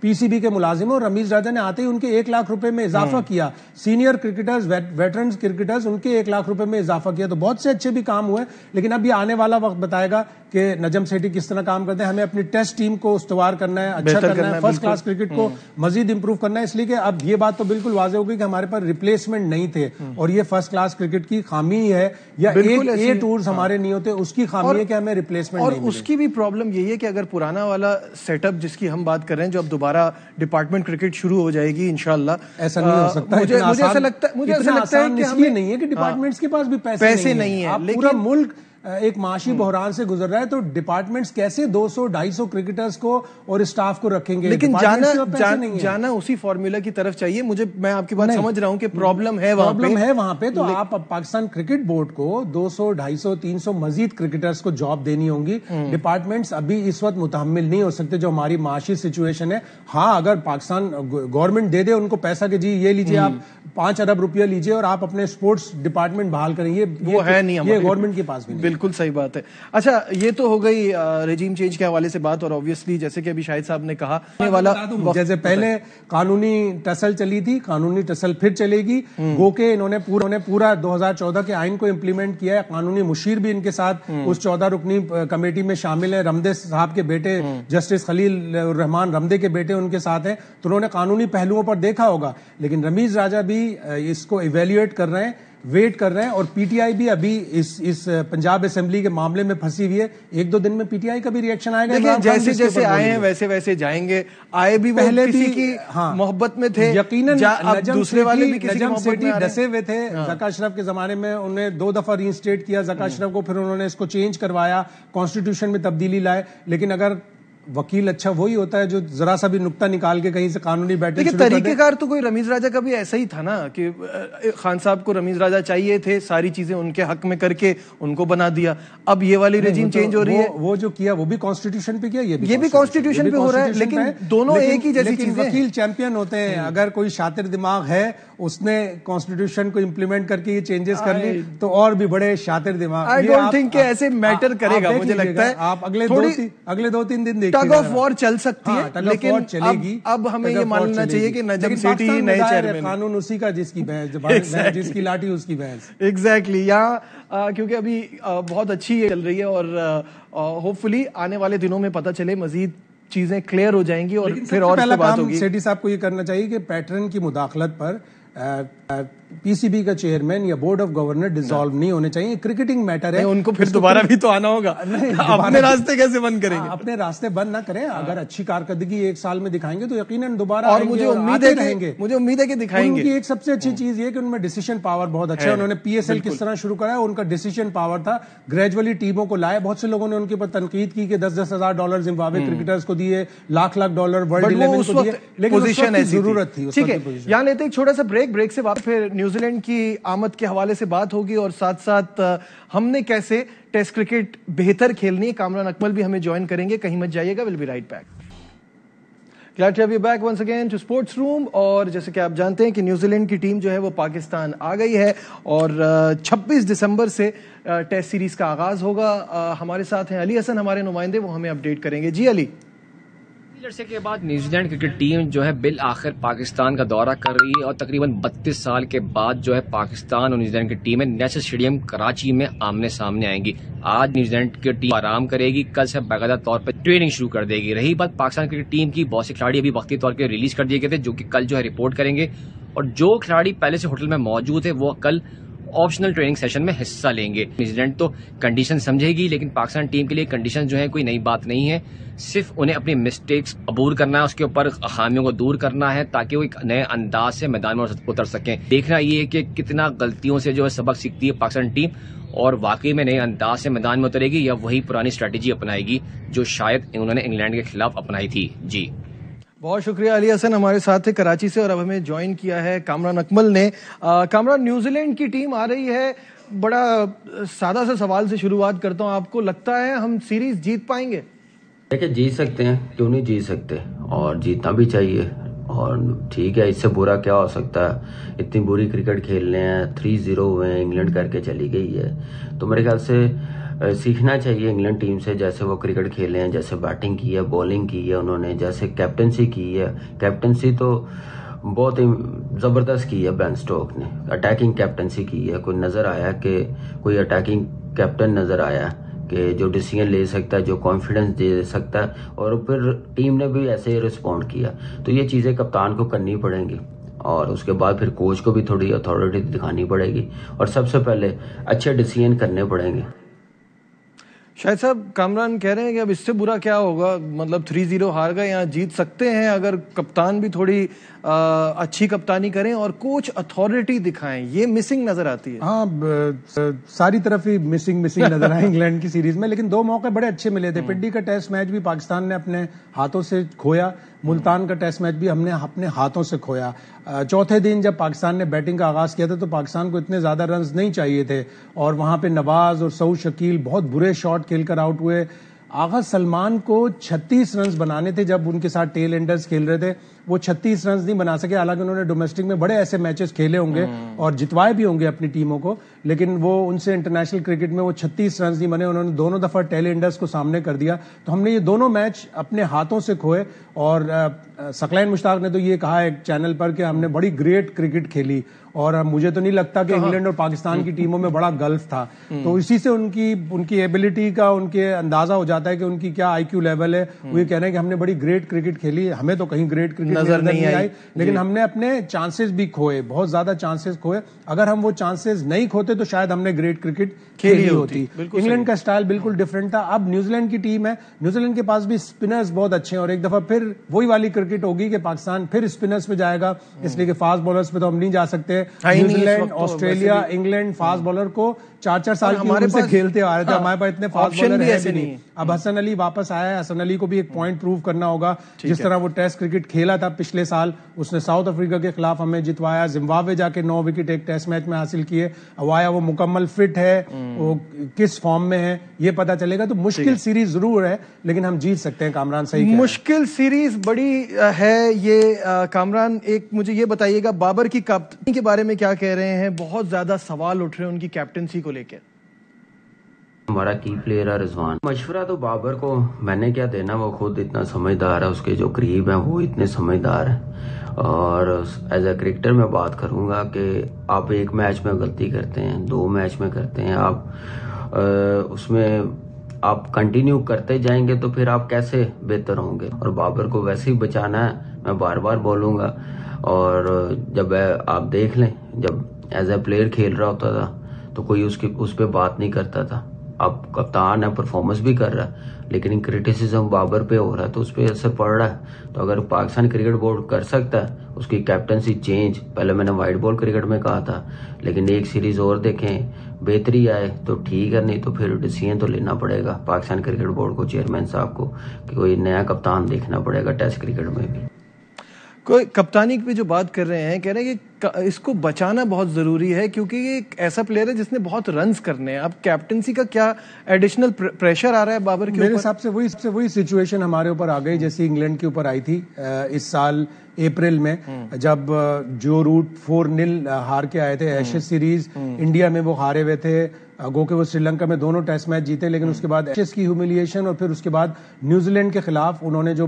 پی C B کے ملازم، اور رمیز راجہ نے آتے ہی ان کے 1 لاکھ روپے میں اضافہ کیا. سینئر کرکٹرز، ویٹرنز کرکٹرز، ان کے 1 لاکھ روپے میں اضافہ کیا. تو بہت سے اچھے بھی کام ہوئے، لیکن اب یہ آنے والا وقت بتائے گا کہ نجم سیٹھی کس طرح کام کرتے ہیں. ہمیں اپنی ٹیسٹ ٹیم کو استوار کرنا ہے، اچھا کرنا ہے، فرسٹ کلاس کرکٹ کو مزید امپروو کرنا ہے. اس لیے کہ اب یہ بات تو بالکل واضح ہوگی کہ ہمارے پاس ریپلیسمنٹ نہیں تھے، اور یہ فرسٹ کلاس کرکٹ کی خامی ہے، یا اے ٹورز ہمارے نہیں ہوتے، اس کی خامی ہے کہ ہمیں ریپلیسمنٹ نہیں. اور اس کی بھی پرابلم یہی ہے کہ اگر پرانا والا سیٹ اپ جس کی ہم بات کر رہے ہیں، جو اب دوبارہ ڈپارٹمنٹ کرکٹ شروع ہو جائے گی انشاءاللہ، ایسا نہیں ہو سکتا. مجھے ایسا لگتا ہے کہ اس لیے نہیں ہے کہ ڈپارٹمنٹس کے پاس بھی پیسے نہیں ہیں. پورا ملک ایک معاشی بحران سے گزر رہا ہے، تو ڈپارٹمنٹس کیسے 200-250 کرکٹرز کو اور اسٹاف کو رکھیں گے؟ لیکن جانا اسی فارمولا کی طرف چاہیے. میں آپ کی بات سمجھ رہا ہوں کہ پرابلم ہے وہاں پہ. تو آپ پاکستان کرکٹ بورڈ کو 200, 250, 300 مزید کرکٹرز کو جاب دینی ہوں گی. ڈپارٹمنٹس ابھی اس وقت متحمل نہیں ہو سکتے جو ہماری معاشی سچویشن ہے. ہاں، اگر پاکستان گورنمنٹ دے دے ان کو پیسہ کہ جی یہ لیجیے، آپ 5 ارب روپیہ لیجیے اور آپ اپنے اسپورٹس ڈپارٹمنٹ بحال کریں، یہ ہے نہیں، یہ گورنمنٹ کے پاس بھی نہیں. بالکل صحیح بات ہے. اچھا، یہ تو ہو گئی رجیم چینج کے حوالے سے بات، اور آبویسلی جیسے کہ ابھی شاہد صاحب نے کہا جیسے پہلے قانونی ٹسل چلی تھی، قانونی ٹسل پھر چلے گی. گو کہ انہوں نے پورا 2014 کے آئین کو امپلیمنٹ کیا ہے. قانونی مشیر بھی ان کے ساتھ اس 14 رکنی کمیٹی میں شامل ہے. رمدے صاحب کے بیٹے جسٹس خلیل الرحمان رمدے کے بیٹے ان کے ساتھ ہیں، تو انہوں نے قانونی پہلوؤں پر دیکھا ہوگا. لیکن رمیز راجہ بھی اس کو ایویلویٹ کر رہے ہیں، ویٹ کر رہے ہیں. اور پی ٹی آئی بھی ابھی اس پنجاب اسمبلی کے معاملے میں پھنسی ہوئی ہے. 1-2 دن میں پی ٹی آئی کا بھی ریئیکشن آئے گا. جیسے جیسے آئے ہیں ویسے جائیں گے. آئے بھی پہلے کسی کی محبت میں تھے، یقیناً دوسرے والے بھی کسی کی محبت میں ڈسے ہوئے تھے. ذکا اشرف کے زمانے میں انہوں نے 2 دفعہ ری انسٹیٹ کیا ذکا اشرف کو، پھر انہوں نے اس کو چینج کروایا، کانسٹیٹیوشن میں تبدیلی لائے. لیکن اگر وکیل اچھا وہی ہوتا ہے جو ذرا سا بھی نقطہ نکال کے کہیں سے قانونی بیٹل شروع کر دے. طریقہ کار تو کوئی رمیز راجہ کا بھی ایسا ہی تھا نا، کہ خان صاحب کو رمیز راجہ چاہیے تھے، ساری چیزیں ان کے حق میں کر کے ان کو بنا دیا. اب یہ والی رجیم چینج ہو رہی ہے، وہ جو کیا وہ بھی کانسٹیٹیوشن پہ کیا، یہ بھی کانسٹیٹیوشن پہ ہو رہا ہے. لیکن دونوں ایک ہی جیسی چیزیں. وکیل چیمپئن ہوتے ہیں. اگر کوئی شاطر دماغ ہے، اس نے کانسٹیٹیوشن کو امپلیمنٹ کر کے یہ چینجز کر لی، تو اور بھی بڑے شاطر دماغ. آئی ڈونٹ تھنک کہ ایسے میٹر کرے گا. مجھے لگتا ہے آپ اگلے 2-3 دن دیکھیں، ٹگ آف وار چل سکتی ہے، لیکن اب ہمیں یہ ماننا چاہیے کہ نجم سیٹھی نئے چیئرمین. قانون اسی کا جس کی جس کی لاٹھی اس کی بحث. ایگزیکٹلی. یہاں کیونکہ ابھی بہت اچھی چل رہی ہے، اور ہوپ فلی آنے والے دنوں میں پتہ چلے مزید چیزیں کلیئر ہو جائیں گی، اور پھر اور بات ہوگی. سیٹھی صاحب کو یہ کرنا چاہیے کہ پیٹرن کی مداخلت پر پی سی بی کا چیئرمین یا بورڈ آف گورنر ڈیزالو نہیں ہونے چاہیے. کرکٹنگ میٹر ہے. ان کو پھر دوبارہ بھی تو آنا ہوگا. اپنے راستے کیسے بند کریں گے؟ اپنے راستے بند نہ کریں. اگر اچھی کارکردگی 1 سال میں دکھائیں گے تو یقیناً دوبارہ اور مجھے امید ہے کہ دکھائیں گے. ان کی ایک سب سے اچھی چیز یہ کہ ان میں ڈیسیشن پاور بہت اچھا ہے. انہوں نے پی ایس ایل کس طرح شروع کرا ہے، ان کا ڈیسیشن پاور تھا. گریجولی ٹیموں کو لائے. بہت سے لوگوں نے ان کے اوپر تنقید کی کہ $10,000 زمبابوے کرکٹرز کو دیے، $1,00,000 ورلڈ 11 کو دیے، لیکن پوزیشن ایسی ضرورت تھی. ٹھیک ہے، یہاں لیتے ایک چھوٹا سا بریک سے واپس پھر نیوزی لینڈ کی آمد کے حوالے سے بات ہوگی، اور ساتھ ساتھ ہم نے کیسے ٹیسٹ کرکٹ بہتر کھیلنی ہے. کامران اکمل بھی ہمیں جوائن کریں گے. کہیں مت جائیے گا. We'll be right back. Glad to have you back once again to Sports Room. اور جیسے کہ آپ جانتے ہیں کہ نیوزی لینڈ کی ٹیم جو ہے وہ پاکستان آ گئی ہے، اور 26 دسمبر سے ٹیسٹ سیریز کا آغاز ہوگا. ہمارے ساتھ ہیں علی حسن، ہمارے نمائندے، وہ ہمیں اپڈیٹ کریں گے. جی علی. عرصے کے بعد نیوزی لینڈ کرکٹ ٹیم جو ہے بالآخر پاکستان کا دورہ کر رہی ہے، اور تقریباً 32 سال کے بعد جو ہے پاکستان اور نیوزی لینڈ کی ٹیمیں نیشنل اسٹیڈیم کراچی میں آمنے سامنے آئیں گی. آج نیوزی لینڈ کی ٹیم آرام کرے گی، کل سے باقاعدہ طور پر ٹریننگ شروع کر دے گی. رہی بات پاکستان کرکٹ ٹیم کی، بہت سے کھلاڑی ابھی وقتی طور پہ ریلیز کر دیے گئے تھے جو کہ کل جو ہے رپورٹ کریں گے، اور جو کھلاڑی پہلے سے ہوٹل میں موجود ہے وہ کل آپشنل ٹریننگ سیشن میں حصہ لیں گے. نیوزی لینڈ تو کنڈیشن سمجھے گی، لیکن پاکستان ٹیم کے لیے کنڈیشن جو ہے کوئی نئی بات نہیں ہے. صرف انہیں اپنی مسٹیکس عبور کرنا ہے، اس کے اوپر خامیوں کو دور کرنا ہے، تاکہ وہ ایک نئے انداز سے میدان میں اتر سکیں. دیکھنا یہ ہے کہ کتنا غلطیوں سے جو ہے سبق سیکھتی ہے پاکستان ٹیم، اور واقعی میں نئے انداز سے میدان میں اترے گی، یا وہی پرانی اسٹریٹجی اپنائے گی جو شاید انہوں نے انگلینڈ کے خلاف اپنائی تھی. جی بہت شکریہ علی حسن، ہمارے ساتھ تھے کراچی سے، اور اب ہمیں جوائن کیا ہے کامران اکمل نے. کامران، نیوزی لینڈ کی ٹیم آ رہی ہے. بڑا سادہ سا سوال سے شروعات کرتا ہوں. آپ کو لگتا ہے ہم سیریز جیت پائیں گے؟ دیکھیں، جیت سکتے ہیں، کیوں نہیں جیت سکتے، اور جیتنا بھی چاہیے. اور ٹھیک ہے، اس سے برا کیا ہو سکتا ہے؟ اتنی بری کرکٹ کھیلنے ہیں، 3-0 ہوئے ہیں، انگلینڈ کر کے چلی گئی ہے. تو میرے خیال سے سیکھنا چاہیے انگلینڈ ٹیم سے، جیسے وہ کرکٹ کھیلے ہیں، جیسے بیٹنگ کی ہے، بولنگ کی ہے انہوں نے، جیسے کیپٹنسی کی ہے. کیپٹنسی تو بہت ہی زبردست کی ہے بین اسٹوک نے، اٹیکنگ کیپٹنسی کی ہے. کوئی نظر آیا کہ کوئی اٹیکنگ کیپٹن نظر آیا کہ جو ڈیسیژن لے سکتا ہے، جو کانفیڈنس دے سکتا ہے، اور پھر ٹیم نے بھی ایسے ہی رسپونڈ کیا. تو یہ چیزیں کپتان کو کرنی پڑیں گی، اور اس کے بعد پھر کوچ کو بھی تھوڑی اتھارٹی دکھانی پڑے گی، اور سب سے پہلے اچھے ڈیسیژن کرنے پڑیں گے. شاہد صاحب، کامران کہہ رہے ہیں کہ اب اس سے برا کیا ہوگا، مطلب 3-0 ہار گئے، یہاں جیت سکتے ہیں اگر کپتان بھی تھوڑی اچھی کپتانی کریں اور کوچ اتھارٹی دکھائیں. یہ مسنگ نظر آتی ہے. ہاں، ساری طرف ہی مسنگ نظر آئے انگلینڈ کی سیریز میں، لیکن 2 موقع بڑے اچھے ملے تھے. پنڈی کا ٹیسٹ میچ بھی پاکستان نے اپنے ہاتھوں سے کھویا، ملتان کا ٹیسٹ میچ بھی ہم نے اپنے ہاتھوں سے کھویا. چوتھے دن جب پاکستان نے بیٹنگ کا آغاز کیا تھا تو پاکستان کو اتنے زیادہ رنز نہیں چاہیے تھے، اور وہاں پہ نواز اور سعود شکیل بہت برے شاٹ کھیل کر آؤٹ ہوئے. آغا سلمان کو 36 رنز بنانے تھے جب ان کے ساتھ ٹیل اینڈرز کھیل رہے تھے، وہ 36 رنز نہیں بنا سکے. حالانکہ انہوں نے ڈومیسٹک میں بڑے ایسے میچز کھیلے ہوں گے اور جتوائے بھی ہوں گے اپنی ٹیموں کو، لیکن وہ ان سے انٹرنیشنل کرکٹ میں وہ 36 رنز نہیں بنے. انہوں نے دونوں دفعہ ٹیل اینڈرز کو سامنے کر دیا. تو ہم نے یہ دونوں میچ اپنے ہاتھوں سے کھوئے. اور ثقلین مشتاق نے تو یہ کہا ایک چینل پر کہ ہم نے بڑی گریٹ کرکٹ کھیلی، اور مجھے تو نہیں لگتا کہ انگلینڈ اور پاکستان کی ٹیموں میں بڑا گلف تھا. تو اسی سے ان کی ایبلٹی کا ان کے اندازہ ہو جاتا ہے کہ ان کی کیا آئی کیو لیول ہے. وہ یہ کہہ رہے ہیں کہ ہم نے بڑی گریٹ کرکٹ کھیلی. ہمیں تو کہیں گریٹ کرکٹ نظر نہیں آئی، لیکن ہم نے اپنے چانسز بھی کھوئے، بہت زیادہ چانسز کھوئے. اگر ہم وہ چانسز نہیں کھوتے تو شاید ہم نے گریٹ کرکٹ کھیلی ہوتی. انگلینڈ کا سٹائل بالکل ڈفرینٹ تھا. اب نیوزی لینڈ کی ٹیم ہے، نیوزی لینڈ کے پاس بھی اسپنرز بہت اچھے ہیں، اور ایک دفعہ پھر وہی والی کرکٹ ہوگی کہ پاکستان پھر اسپنرز پہ جائے گا، اس لیے کہ فاسٹ بالرز پہ تو ہم نہیں جا سکتے. New Zealand, Australia, England fast bowler کو 4-4 سال کی عمر سے کھیلتے آ رہے تھے. ہمارے پاس اتنے فاسٹ بالر ہیں بھی نہیں. اب حسن علی واپس آیا ہے، حسن علی کو بھی ایک پوائنٹ پروو کرنا ہوگا. جس طرح وہ ٹیسٹ کرکٹ کھیلا تھا پچھلے سال، اس نے ساؤتھ افریقہ کے خلاف ہمیں جتوایا، زمبابوے جا کے 9 وکٹ ایک ٹیسٹ میچ میں حاصل کیے. اوایا وہ مکمل فٹ ہے، وہ کس فارم میں ہے یہ پتا چلے گا. تو مشکل سیریز ضرور ہے، لیکن ہم جیت سکتے ہیں. کامران صحیح مشکل سیریز بڑی ہے یہ. کامران، ایک مجھے یہ بتائیے گا، بابر کی کپتانی کے بارے میں کیا کہہ رہے ہیں؟ بہت زیادہ سوال اٹھ رہے ہیں ان کی کیپٹنسی کو لے کے. ہمارا کی پلیئر ہے رضوان. مشورہ تو بابر کو میں نے کیا دینا، وہ خود اتنا سمجھدار ہے، اس کے جو قریب ہیں وہ اتنے سمجھدار ہیں. اور ایز اے کرکٹر میں بات کروں گا کہ آپ ایک میچ میں غلطی کرتے ہیں، 2 میچ میں کرتے ہیں، آپ اس میں آپ کنٹینیو کرتے جائیں گے تو پھر آپ کیسے بہتر ہوں گے. اور بابر کو ویسے ہی بچانا ہے، میں بار بار بولوں گا. اور جب آپ دیکھ لیں، جب ایز اے پلیئر کھیل رہا ہوتا تھا تو کوئی اس پہ بات نہیں کرتا تھا. اب کپتان ہے، پرفارمنس بھی کر رہا ہے، لیکن کرٹیسزم بابر پہ ہو رہا ہے تو اس پہ اثر پڑ رہا ہے. تو اگر پاکستان کرکٹ بورڈ کر سکتا ہے اس کی کیپٹنسی چینج، پہلے میں نے وائٹ بال کرکٹ میں کہا تھا، لیکن ایک سیریز اور دیکھیں، بہتری آئے تو ٹھیک ہے، نہیں تو پھر ڈیسیژن تو لینا پڑے گا پاکستان کرکٹ بورڈ کو، چیئرمین صاحب کو، کہ کوئی نیا کپتان دیکھنا پڑے گا ٹیسٹ کرکٹ میں بھی. کوئی کپتانی پہ جو بات کر رہے ہیں، کہہ رہے ہیں کہ اس کو بچانا بہت ضروری ہے کیونکہ یہ ایک ایسا پلیئر ہے جس نے بہت رنز کرنے ہیں. اب کیپٹنسی کا کیا ایڈیشنل پریشر آ رہا ہے بابر کے اوپر؟ میرے حساب سے وہی سچویشن ہمارے اوپر آ گئی جیسی انگلینڈ کے اوپر آئی تھی اس سال اپریل میں، جب جو روٹ 4-0 ہار کے آئے تھے ایشز سیریز. انڈیا میں وہ ہارے ہوئے تھے، گو کہ وہ سری لنکا میں دونوں ٹیسٹ میچ جیتے، لیکن اس کے بعد ایشز کی ہیوملیشن، اور پھر اس کے بعد نیوزی لینڈ کے خلاف انہوں نے جو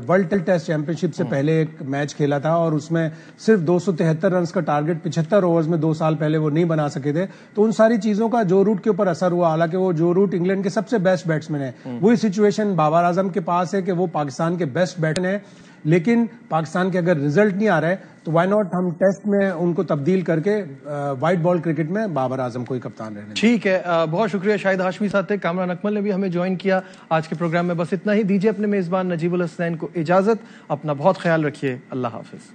ورلڈ ٹیسٹ چیمپئن شپ سے پہلے ایک میچ کھیلا تھا اور اس میں صرف 273 رنز کا ٹارگٹ 75 اوورز میں 2 سال پہلے وہ نہیں بنا سکے تھے. تو ان ساری چیزوں کا جو روٹ کے اوپر اثر ہوا. حالانکہ وہ جو روٹ انگلینڈ کے سب سے بیسٹ بیٹسمین ہے. وہی سچویشن بابر اعظم کے پاس ہے کہ وہ پاکستان کے بیسٹ بیٹسمین ہے، لیکن پاکستان کے اگر رزلٹ نہیں آ رہا ہے تو وائی ناٹ ہم ٹیسٹ میں ان کو تبدیل کر کے وائٹ بال کرکٹ میں بابر اعظم کو ہی کپتان رہنے. ٹھیک ہے، بہت شکریہ. شاہد ہاشمی صاحب تھے، کامران اکمل نے بھی ہمیں جوائن کیا آج کے پروگرام میں. بس اتنا ہی. دیجیے اپنے میزبان نجیب الحسنین کو اجازت. اپنا بہت خیال رکھیے. اللہ حافظ.